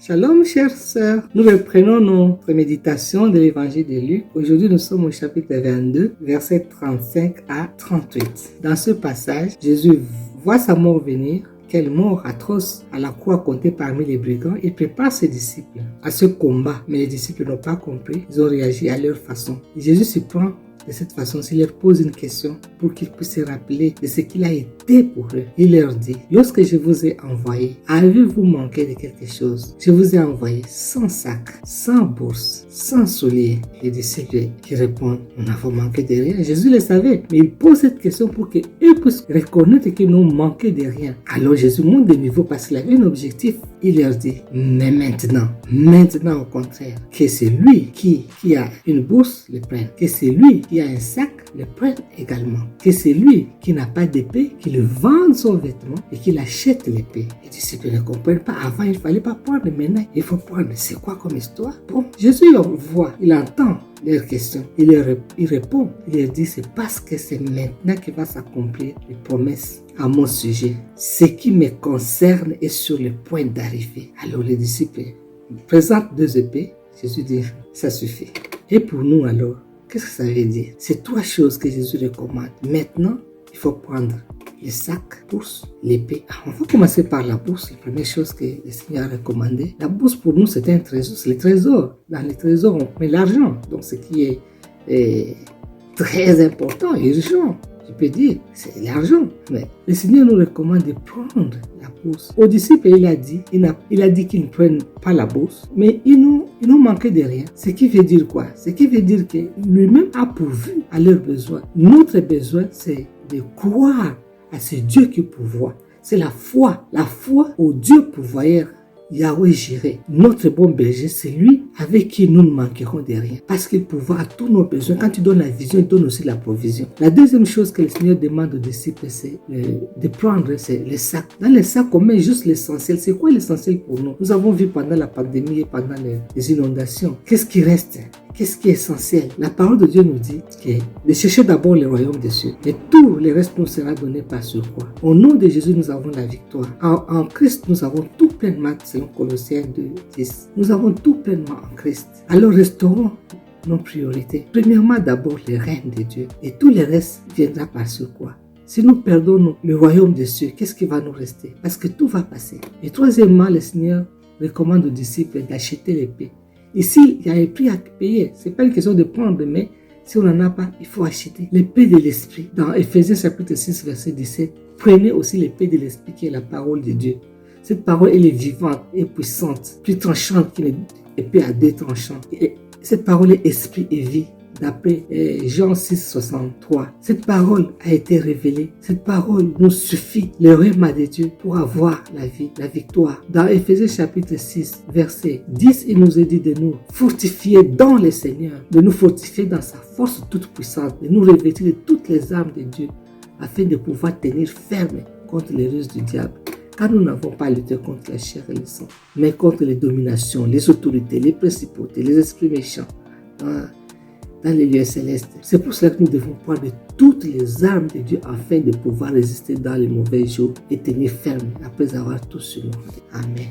Shalom, chères sœurs. Nous reprenons notre méditation de l'évangile de Luc. Aujourd'hui, nous sommes au chapitre 22, versets 35 à 38. Dans ce passage, Jésus voit sa mort venir. Quelle mort atroce à la croix comptée parmi les brigands. Il prépare ses disciples à ce combat, mais les disciples n'ont pas compris. Ils ont réagi à leur façon. Et Jésus se prend de cette façon, s'il leur pose une question pour qu'ils puissent se rappeler de ce qu'il a été pour eux. Il leur dit, lorsque je vous ai envoyé, avez-vous manqué de quelque chose? Je vous ai envoyé sans sac, sans bourse, sans souliers. Les disciples qui répondent, nous n'avons manqué de rien. Jésus le savait, mais il pose cette question pour qu'eux puissent reconnaître qu'ils n'ont manqué de rien. Alors Jésus monte de niveau parce qu'il avait un objectif. Il leur dit, mais maintenant au contraire, que celui qui a une bourse le prenne, que celui qui a un sac le prenne également, que celui qui n'a pas d'épée, qu'il vende son vêtement et qu'il achète l'épée. Les disciples ne comprennent pas. Avant, il ne fallait pas prendre, maintenant il faut prendre. C'est quoi comme histoire? Bon, Jésus voit, il entend leurs questions. Il répond, il leur dit, c'est parce que c'est maintenant que va s'accomplir les promesses à mon sujet. Ce qui me concerne est sur le point d'arriver. Alors les disciples présentent 2 épées. Jésus dit, ça suffit. Et pour nous alors, qu'est-ce que ça veut dire? C'est 3 choses que Jésus recommande. Maintenant, il faut prendre le sac, bourse, l'épée. On va commencer par la bourse. La première chose que le Seigneur a recommandé. La bourse pour nous, c'est un trésor. C'est le trésor. Dans les trésors, on met l'argent. Donc, ce qui est très important, urgent, je peux dire, c'est l'argent. Mais le Seigneur nous recommande de prendre la bourse. Aux disciples, il a dit qu'ils ne prennent pas la bourse, mais ils n'ont manqué de rien. Ce qui veut dire quoi? Ce qui veut dire que lui-même a pourvu à leurs besoins. Notre besoin, c'est de croire à ce Dieu qui pourvoit. C'est la foi au Dieu pourvoyeur. Yahweh Jireh, notre bon berger, c'est lui avec qui nous ne manquerons de rien. Parce qu'il pourvoit à tous nos besoins. Quand tu donnes la vision, il donne aussi la provision. La deuxième chose que le Seigneur demande aux disciples, c'est de prendre le sac. Dans le sac, on met juste l'essentiel. C'est quoi l'essentiel pour nous? Nous avons vu pendant la pandémie et pendant les inondations. Qu'est-ce qui reste? Qu'est-ce qui est essentiel? La parole de Dieu nous dit de chercher d'abord le royaume des cieux. Et tout le reste nous sera donné par surcroît. Au nom de Jésus, nous avons la victoire. En Christ, nous avons tout pleinement, selon Colossiens 2:10. Nous avons tout pleinement en Christ. Alors restaurons nos priorités. Premièrement, d'abord, le règne de Dieu. Et tout le reste viendra par surcroît. Si nous perdons le royaume des cieux, qu'est-ce qui va nous rester? Parce que tout va passer. Et troisièmement, le Seigneur recommande aux disciples d'acheter l'épée. Ici, il y a un prix à payer. Ce n'est pas une question de prendre, mais si on n'en a pas, il faut acheter. L'épée de l'esprit. Dans Ephésiens chapitre 6, verset 17, prenez aussi l'épée de l'esprit qui est la parole de Dieu. Cette parole, elle est vivante et puissante, plus tranchante qu'une épée à 2 tranchants. Et cette parole est esprit et vie. D'après Jean 6, 63. Cette parole a été révélée. Cette parole nous suffit, le rhéma de Dieu, pour avoir la vie, la victoire. Dans Ephésiens chapitre 6, verset 10, il nous est dit de nous fortifier dans le Seigneur, de nous fortifier dans sa force toute puissante, de nous revêtir de toutes les armes de Dieu, afin de pouvoir tenir ferme contre les ruses du diable. Car nous n'avons pas lutté contre la chair et le sang, mais contre les dominations, les autorités, les principautés, les esprits méchants, dans les lieux célestes. C'est pour cela que nous devons prendre toutes les armes de Dieu afin de pouvoir résister dans les mauvais jours et tenir ferme après avoir tout surmonté. Amen.